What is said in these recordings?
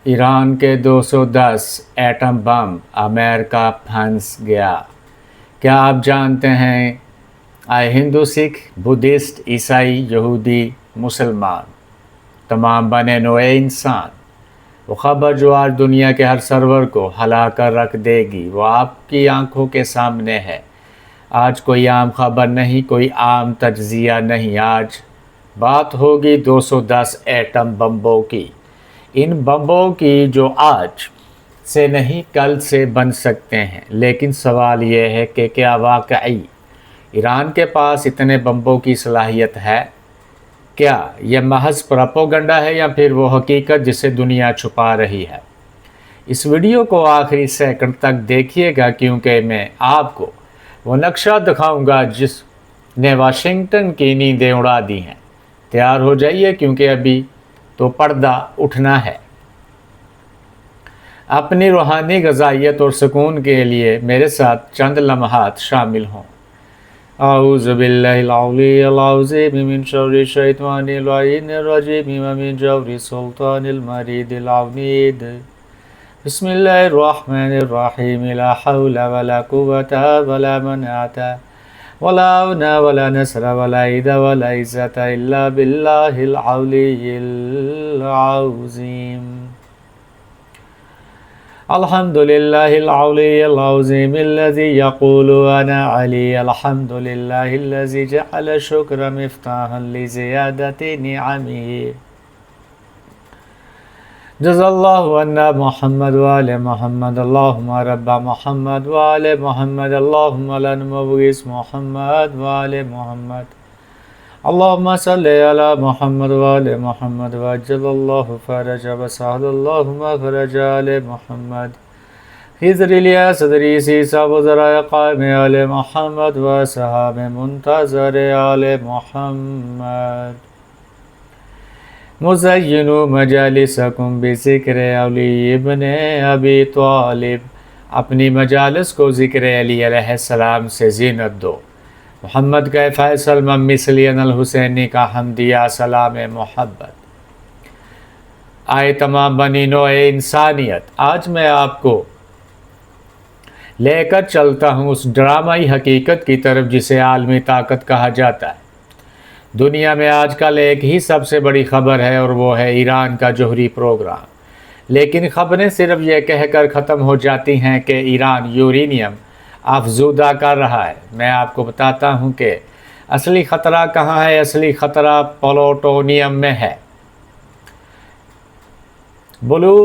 Iran के 210 atom bomb America फंस गया। क्या आप जानते हैं हिंदू, सिख, बुद्धिस्ट, ईसाई, यहूदी, मुसलमान, तमाम बने नोए इंसान, वो ख़बर जो आज दुनिया के हर सर्वर को हिला कर रख देगी वो आपकी आंखों के सामने है। आज कोई आम खबर नहीं, कोई आम तज्जिया नहीं, आज बात होगी 210 एटम बम्बों की। इन बम्बों की जो आज से नहीं कल से बन सकते हैं, लेकिन सवाल ये है कि क्या वाकई ईरान के पास इतने बम्बों की सलाहियत है? क्या यह महज प्रोपेगेंडा है या फिर वो हकीकत जिसे दुनिया छुपा रही है? इस वीडियो को आखिरी सेकंड तक देखिएगा, क्योंकि मैं आपको वो नक्शा दिखाऊंगा जिसने वाशिंगटन की नींदें उड़ा दी हैं। तैयार हो जाइए, क्योंकि अभी तो पर्दा उठना है। अपनी रूहानी ग़िज़ाइयत और सुकून के लिए मेरे साथ चंद लम्हात शामिल हों। औज़ु बिल्लाहिल अलीय्यिल अज़ीम मिन शर्रि शैतानिर रजीम व मिन जौरि सुल्तानिल मरीदिल अनीद। बिस्मिल्लाहिर रहमानिर रहीम। ला हौला वला कुव्वता वला मनाता वला औना वला नसरा वला इदा वला इज़्ज़ता इल्ला बिल्लाहिल अलीय्यिल अज़ीम। अल्हम्दुलिल्लाहिल अलीय्यिल अज़ीम अल्लज़ी यक़ूलु अना अली। अल्हम्दुलिल्लाहिल्लज़ी जअल शुक्र मिफ्ताहन लिज़ियादति निअमिही। जज़ाल्लाहु अन्ना मुहम्मद व आले मुहम्मद। अल्लाहुम्मा रब्बा मुहम्मद व आले मुहम्मद। अल्लाहुम्मा ला मुबग्गिस मुहम्मद व आले मुहम्मद। अल्लाहुम्मा सल्लि अला मुहम्मद व आले मुहम्मद व अज्जलल्लाहु फरज व सहलल्लाहु मखरज आले मुहम्मद। हिज़्र लिया सदरी सीसा व ज़राए क़ाइम आले मुहम्मद व सहाब मुंतज़र आले मुहम्मद। मुज़य्यिनु मजालिसकुम बिज़िक्र अली इब्न अबी तालिब। अपनी मजालिस को ज़िक्र अली अलैहिस्सलाम से ज़ीनत दो। मोहम्मद का फ़ैसल मिसलियन अल हुसैनी का हमदिया सलाम मोहब्बत। आए तमाम बनी नोए इंसानियत, आज मैं आपको लेकर चलता हूँ उस ड्रामाई हकीकत की तरफ जिसे आलमी ताकत कहा जाता है। दुनिया में आजकल एक ही सबसे बड़ी ख़बर है और वो है ईरान का जौहरी प्रोग्राम। लेकिन ख़बरें सिर्फ ये कहकर ख़त्म हो जाती हैं कि ईरान यूरेनियम अफज़ूदा कर रहा है। मैं आपको बताता हूँ कि असली ख़तरा कहाँ है। असली ख़तरा प्लूटोनियम में है। Blue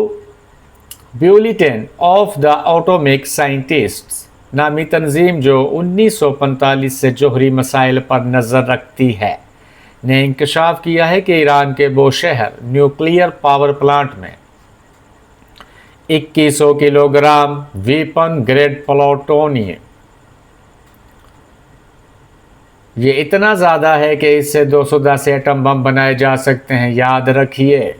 bulletin of the atomic scientists नामी तंजीम, जो 1945 से जौहरी मसाइल पर नज़र रखती है, ने इंकशाफ किया है कि ईरान के बोशहर न्यूक्लियर पावर प्लांट में 2100 किलोग्राम वेपन ग्रेड प्लूटोनियम, ये इतना ज़्यादा है कि इससे 210 एटम बम बनाए जा सकते हैं। याद रखिए,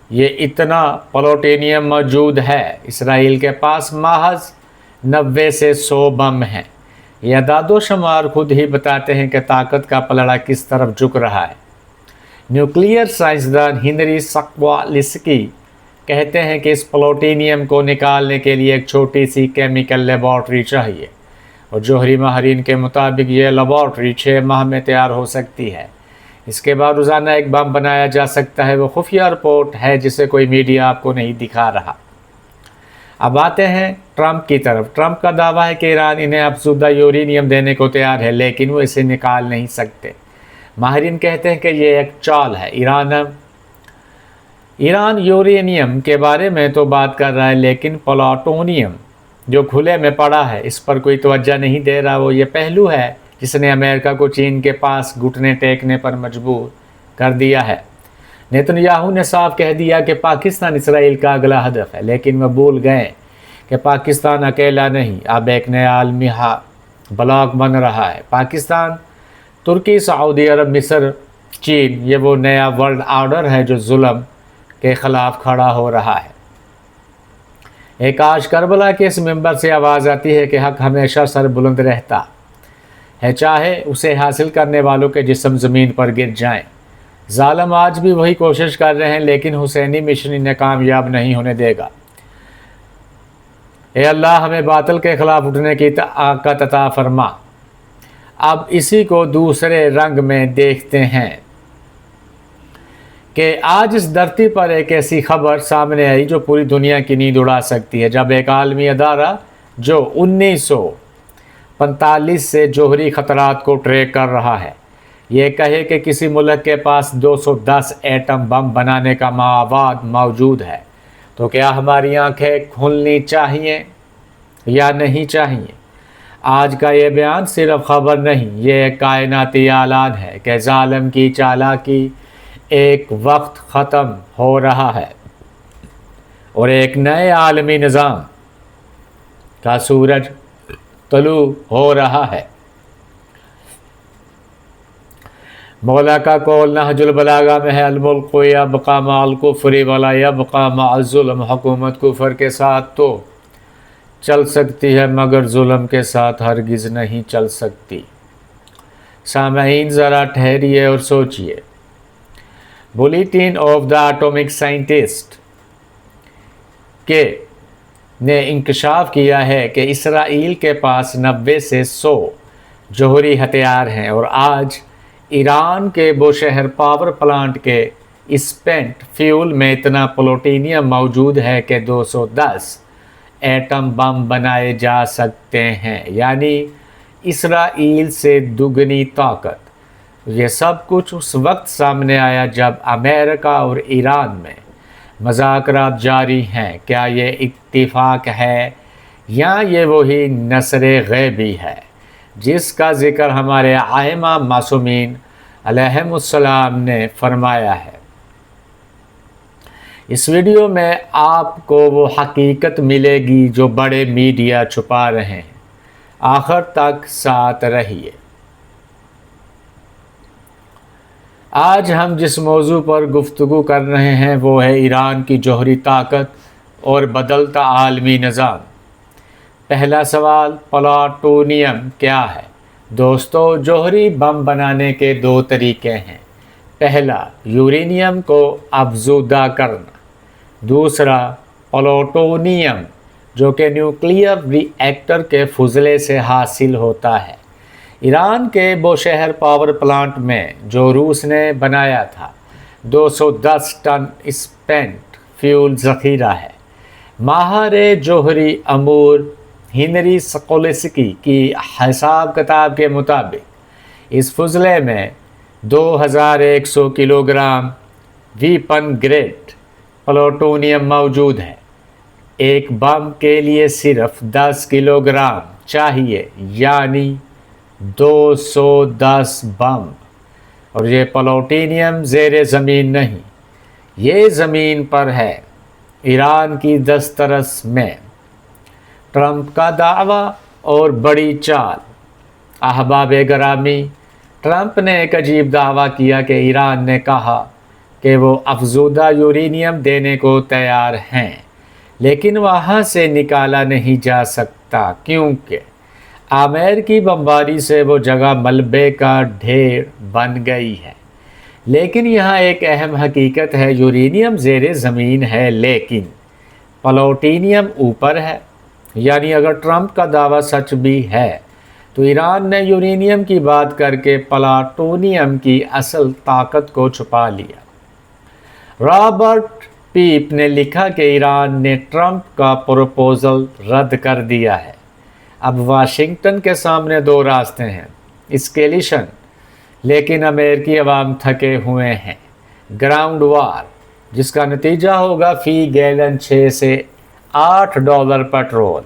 ये इतना प्लूटोनियम मौजूद है। इसराइल के पास महज 90 से 100 बम हैं। यह दादो शुमार खुद ही बताते हैं कि ताकत का पलड़ा किस तरफ झुक रहा है। न्यूक्लियर साइंसदान हेनरी सखवालिस्की कहते हैं कि इस प्लूटोनियम को निकालने के लिए एक छोटी सी केमिकल लेबॉर्ट्री चाहिए, और जौहरी माहिरीन के मुताबिक ये लेबॉर्ट्री 6 माह में तैयार हो सकती है। इसके बाद रोज़ाना एक बम बनाया जा सकता है। वो खुफिया रिपोर्ट है जिसे कोई मीडिया आपको नहीं दिखा रहा। अब आते हैं ट्रंप की तरफ। ट्रंप का दावा है कि ईरान इन्हें अफज़ूदा यूरेनियम देने को तैयार है, लेकिन वो इसे निकाल नहीं सकते। माहिरीन कहते हैं कि ये एक चाल है। ईरान यूरेनियम के बारे में तो बात कर रहा है, लेकिन प्लूटोनियम जो खुले में पड़ा है इस पर कोई तवज्जो नहीं दे रहा। वो ये पहलू है जिसने अमेरिका को चीन के पास घुटने टेकने पर मजबूर कर दिया है। नेतन्याहू ने साफ कह दिया कि पाकिस्तान इसराइल का अगला हदफ है, लेकिन वह भूल गए कि पाकिस्तान अकेला नहीं, अब एक नया आलमी ब्लॉक बन रहा है। पाकिस्तान, तुर्की, सऊदी अरब, मिस्र, चीन, ये वो नया वर्ल्ड ऑर्डर है जो जुल्म के ख़िलाफ़ खड़ा हो रहा है। एक आज करबला के इस मिंबर से आवाज़ आती है कि हक़ हमेशा सर बुलंद रहता है, चाहे उसे हासिल करने वालों के जिस्म ज़मीन पर गिर जाएं। ज़ालिम आज भी वही कोशिश कर रहे हैं, लेकिन हुसैनी मिशन इन्हें कामयाब नहीं होने देगा। ए अल्लाह, हमें बातिल के ख़िलाफ़ उठने की ताकत अता फरमा। अब इसी को दूसरे रंग में देखते हैं कि आज इस धरती पर एक ऐसी खबर सामने आई जो पूरी दुनिया की नींद उड़ा सकती है, जब एक आलमी अदारा जो 1945 से जोहरी ख़तरात को ट्रैक कर रहा है, ये कहे कि किसी मुल्क के पास 210 एटम बम बनाने का मवाद मौजूद है, तो क्या हमारी आंखें खुलनी चाहिए या नहीं चाहिए? आज का ये बयान सिर्फ खबर नहीं, ये एक कायनाती ऐलान है कि ज़ालिम की चालाकी एक वक्त ख़त्म हो रहा है और एक नए आलमी निज़ाम का सूरज तलू हो रहा है। मौला का कौल नहजुल बलागा में है, अल-मुल्कु यबक़ा मअल कुफ़्रि वला यबक़ा मअज़ ज़ुल्म। हुकूमत कुफ़र के साथ तो चल सकती है मगर जुल्म के साथ हरगिज़ नहीं चल सकती। सामईन ज़रा ठहरिए और सोचिए। Bulletin of the atomic scientist के ने इंकशाफ किया है कि इसराइल के पास 90 से 100 जोहरी हथियार हैं और आज ईरान के बुशहर पावर प्लांट के स्पेंट फ्यूल में इतना प्लूटोनियम मौजूद है कि 210 एटम बम बनाए जा सकते हैं, यानी इसराइल से दुगनी ताकत। ये सब कुछ उस वक्त सामने आया जब अमेरिका और ईरान में मज़ाकरात जारी हैं। क्या ये इत्तिफाक है या ये वही नसरे गैबी है जिसका ज़िक्र हमारे आइमा मासूमीन अलैहिमुस्सलाम ने फरमाया है? इस वीडियो में आपको वो हकीकत मिलेगी जो बड़े मीडिया छुपा रहे हैं। आखिर तक साथ रहिए। आज हम जिस मौजू पर गुफ्तगू कर रहे हैं वो है ईरान की जौहरी ताकत और बदलता आलमी निज़ाम। पहला सवाल, प्लूटोनियम क्या है? दोस्तों, जौहरी बम बनाने के दो तरीके हैं। पहला, यूरेनियम को अफज़ूदा करना। दूसरा, प्लूटोनियम जो कि न्यूक्लियर रिएक्टर के फुजले से हासिल होता है। ईरान के बुशहर पावर प्लांट में जो रूस ने बनाया था 210 टन स्पेंट फ्यूल ज़ख़ीरा है। माहिर जौहरी अमूर हेनरी स्कोल्स्की की हिसाब किताब के मुताबिक इस फुजले में 2100 किलोग्राम वीपन ग्रेड प्लूटोनियम मौजूद है। एक बम के लिए सिर्फ 10 किलोग्राम चाहिए, यानी 210 बम। और ये प्लूटोनियम ज़ेरे ज़मीन नहीं, ये ज़मीन पर है। ईरान की दस्तरस में ट्रंप का दावा और बड़ी चाल। अहबाब गिरामी, ट्रंप ने एक अजीब दावा किया कि ईरान ने कहा कि वो अफज़ूदा यूरेनियम देने को तैयार हैं, लेकिन वहाँ से निकाला नहीं जा सकता क्योंकि अमेरिकी बमबारी से वो जगह मलबे का ढेर बन गई है। लेकिन यहाँ एक अहम हकीकत है, यूरेनियम ज़ेरे ज़मीन है लेकिन प्लूटोनियम ऊपर है। यानी अगर ट्रंप का दावा सच भी है तो ईरान ने यूरेनियम की बात करके प्लूटोनियम की असल ताकत को छुपा लिया। रॉबर्ट पीप ने लिखा कि ईरान ने ट्रंप का प्रपोज़ल रद्द कर दिया है। अब वाशिंगटन के सामने दो रास्ते हैं, एस्केलेशन, लेकिन अमेरिकी अवाम थके हुए हैं। ग्राउंड वार, जिसका नतीजा होगा फ़ी गैलन 6 से $8 पेट्रोल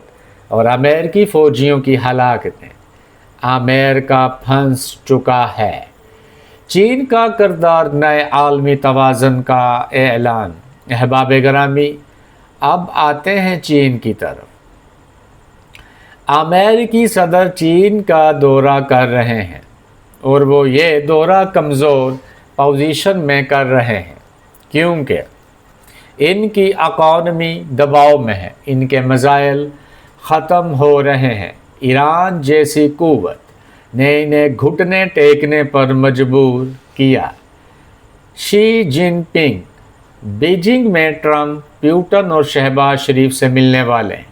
और अमेरिकी फ़ौजियों की हलाकतें। अमेरिका फंस चुका है। चीन का किरदार नए आलमी तवाज़ुन का ऐलान। अहबाब गिरामी, अब आते हैं चीन की तरफ। अमेरिकी सदर चीन का दौरा कर रहे हैं और वो ये दौरा कमज़ोर पोजीशन में कर रहे हैं क्योंकि इनकी इकॉनमी दबाव में है, इनके मज़ाइल ख़त्म हो रहे हैं। ईरान जैसी क़ुव्वत ने इन्हें घुटने टेकने पर मजबूर किया। शी जिनपिंग बीजिंग में ट्रंप, प्यूटन और शहबाज शरीफ से मिलने वाले हैं।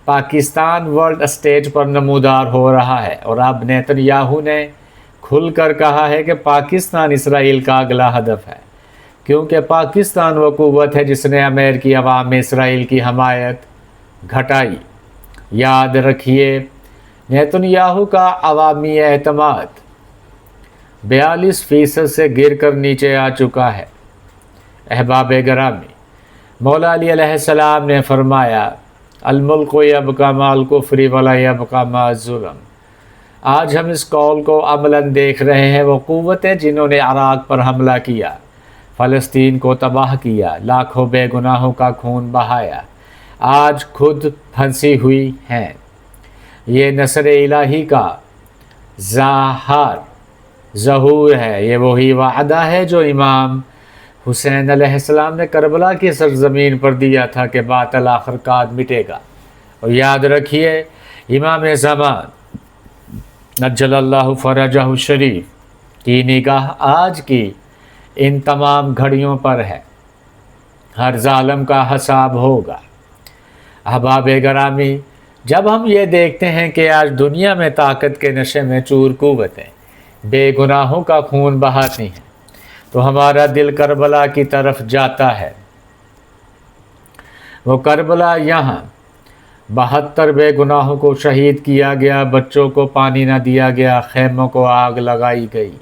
पाकिस्तान वर्ल्ड स्टेज पर नमूदार हो रहा है और अब नेतन्याहू ने खुलकर कहा है कि पाकिस्तान इसराइल का अगला हदफ है, क्योंकि पाकिस्तान वो कुव्वत है जिसने अमेरिकी अवाम में इसराइल की हमायत घटाई। याद रखिए, नेतन्याहू का अवामी एतमाद 42% से गिर कर नीचे आ चुका है। अहबाब गिरामी, मौला अली अलैहिस्सलाम ने फरमाया, अल-मुल्कु यबका माल कुफ्री वला यबका मा ज़ुल्म। आज हम इस कौल को अमलन देख रहे हैं। वो क़ुव्वतें जिन्होंने इराक़ पर हमला किया, फ़लस्तीन को तबाह किया, लाखों बेगुनाहों का खून बहाया, आज खुद फंसी हुई हैं। ये नसर इलाही का ज़हूर है। ये वही वादा है जो इमाम हुसैन अलैहिस्सलाम ने करबला की सरज़मीन पर दिया था कि बातिल आखिरकार मिटेगा। और याद रखिए, इमाम ज़मान नज्जलल्लाहु फ़रजहु शरीफ की निगाह आज की इन तमाम घड़ियों पर है। हर ज़ालिम का हिसाब होगा। अहबाब गिरामी, जब हम ये देखते हैं कि आज दुनिया में ताकत के नशे में चूर क़ुव्वतें बेगुनाहों का खून बहाती हैं, तो हमारा दिल करबला की तरफ जाता है। वो करबला यहाँ 72 बेगुनाहों को शहीद किया गया, बच्चों को पानी न दिया गया, खेमों को आग लगाई गई,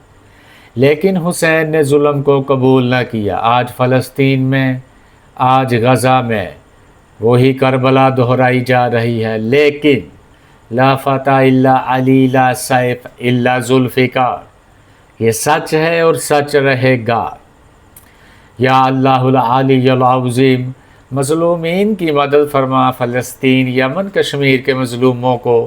लेकिन हुसैन ने जुल्म को कबूल न किया। आज फ़लस्तीन में, आज गज़ा में वही करबला दोहराई जा रही है। लेकिन ला फ़ता इल्ला अली ला सैफ इल्ला ज़ुल्फ़िकार, ये सच है और सच रहेगा। या अल्लाहुल अलीयुल अज़ीम, मज़लूमीन की मदद फरमा, फ़लस्तीन, यमन, कश्मीर के मज़लूमों को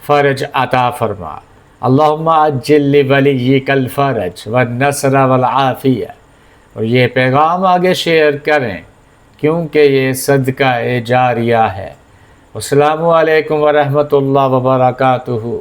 फ़र्ज अता फरमा। अल्लाहुम्मा अज्जिल लिवलिय्यिकल फ़र्ज व नस्र वल आफ़िया। और ये पैगाम आगे शेयर करें, क्योंकि ये सदका ए जारिया है। अस्सलामु अलैकुम व रहमतुल्लाहि व बरकातुहू।